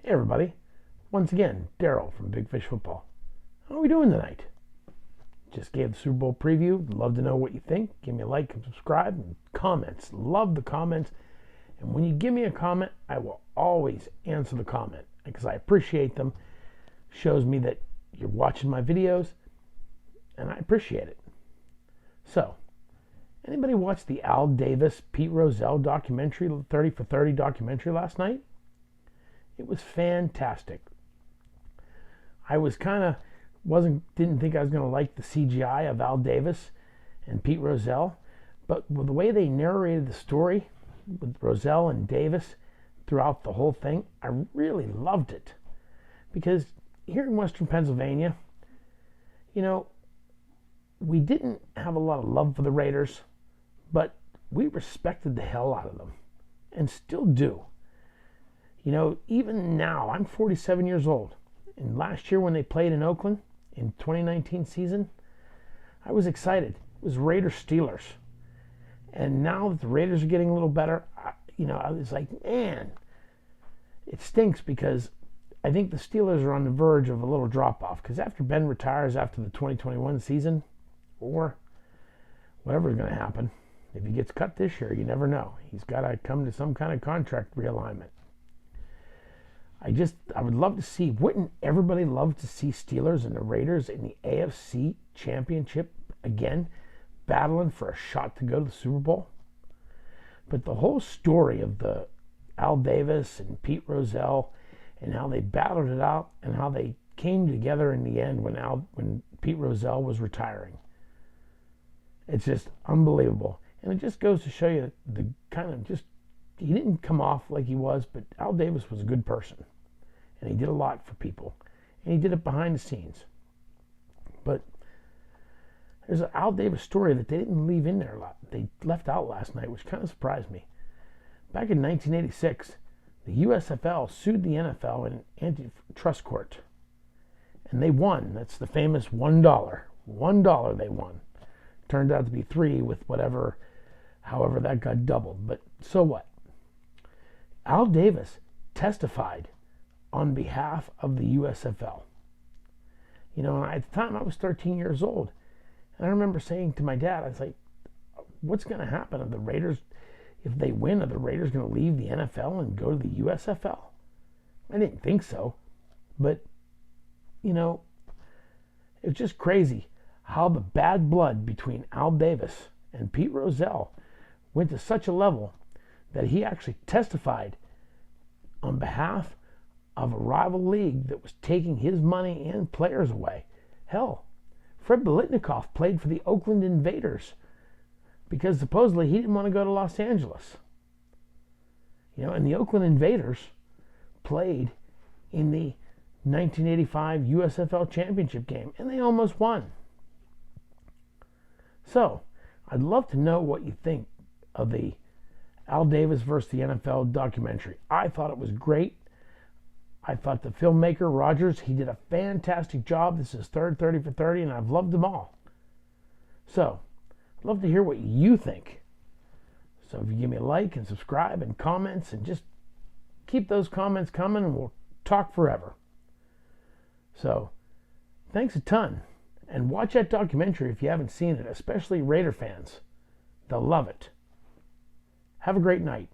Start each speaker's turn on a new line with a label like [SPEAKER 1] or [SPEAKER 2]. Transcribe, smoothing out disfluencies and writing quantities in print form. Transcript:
[SPEAKER 1] Hey everybody, once again, Daryl from Big Fish Football. How are we doing tonight? Just gave the Super Bowl preview. Love to know what you think. Give me a like and subscribe and comments. Love the comments. And when you give me a comment, I will always answer the comment because I appreciate them. Shows me that you're watching my videos and I appreciate it. So, anybody watch the Al Davis, Pete Rozelle documentary, 30 for 30 documentary last night? It was fantastic. I didn't think I was going to like the CGI of Al Davis and Pete Rozelle, but with the way they narrated the story with Rozelle and Davis throughout the whole thing, I really loved it. Because here in Western Pennsylvania, we didn't have a lot of love for the Raiders, but we respected the hell out of them and still do. Even now, I'm 47 years old. And last year when they played in Oakland, in 2019 season, I was excited. It was Raiders-Steelers. And now that the Raiders are getting a little better, I was like, man, it stinks because I think the Steelers are on the verge of a little drop-off. Because after Ben retires after the 2021 season, or whatever is going to happen, if he gets cut this year, you never know. He's got to come to some kind of contract realignment. I would love to see, wouldn't everybody love to see Steelers and the Raiders in the AFC Championship again, battling for a shot to go to the Super Bowl? But the whole story of the Al Davis and Pete Rozelle and how they battled it out and how they came together in the end when Pete Rozelle was retiring. It's just unbelievable. And it just goes to show you the kind of he didn't come off like he was, but Al Davis was a good person. And he did a lot for people. And he did it behind the scenes. But there's an Al Davis story that they didn't leave in there a lot. They left out last night, which kind of surprised me. Back in 1986, the USFL sued the NFL in antitrust court. And they won. That's the famous $1. $1 they won. Turned out to be $3 with however that got doubled. But so what? Al Davis testified on behalf of the USFL. At the time I was 13 years old. And I remember saying to my dad, I was like, what's going to happen? If they win, are the Raiders going to leave the NFL and go to the USFL? I didn't think so. But, it's just crazy how the bad blood between Al Davis and Pete Rozelle went to such a level that he actually testified on behalf of a rival league that was taking his money and players away. Hell, Fred Biletnikoff played for the Oakland Invaders because supposedly he didn't want to go to Los Angeles. And the Oakland Invaders played in the 1985 USFL Championship game, and they almost won. So, I'd love to know what you think of the Al Davis versus the NFL documentary. I thought it was great. I thought the filmmaker, Rogers, he did a fantastic job. This is third 30 for 30, and I've loved them all. So, I'd love to hear what you think. So if you give me a like and subscribe and comments, and just keep those comments coming, and we'll talk forever. So, thanks a ton. And watch that documentary if you haven't seen it, especially Raider fans. They'll love it. Have a great night.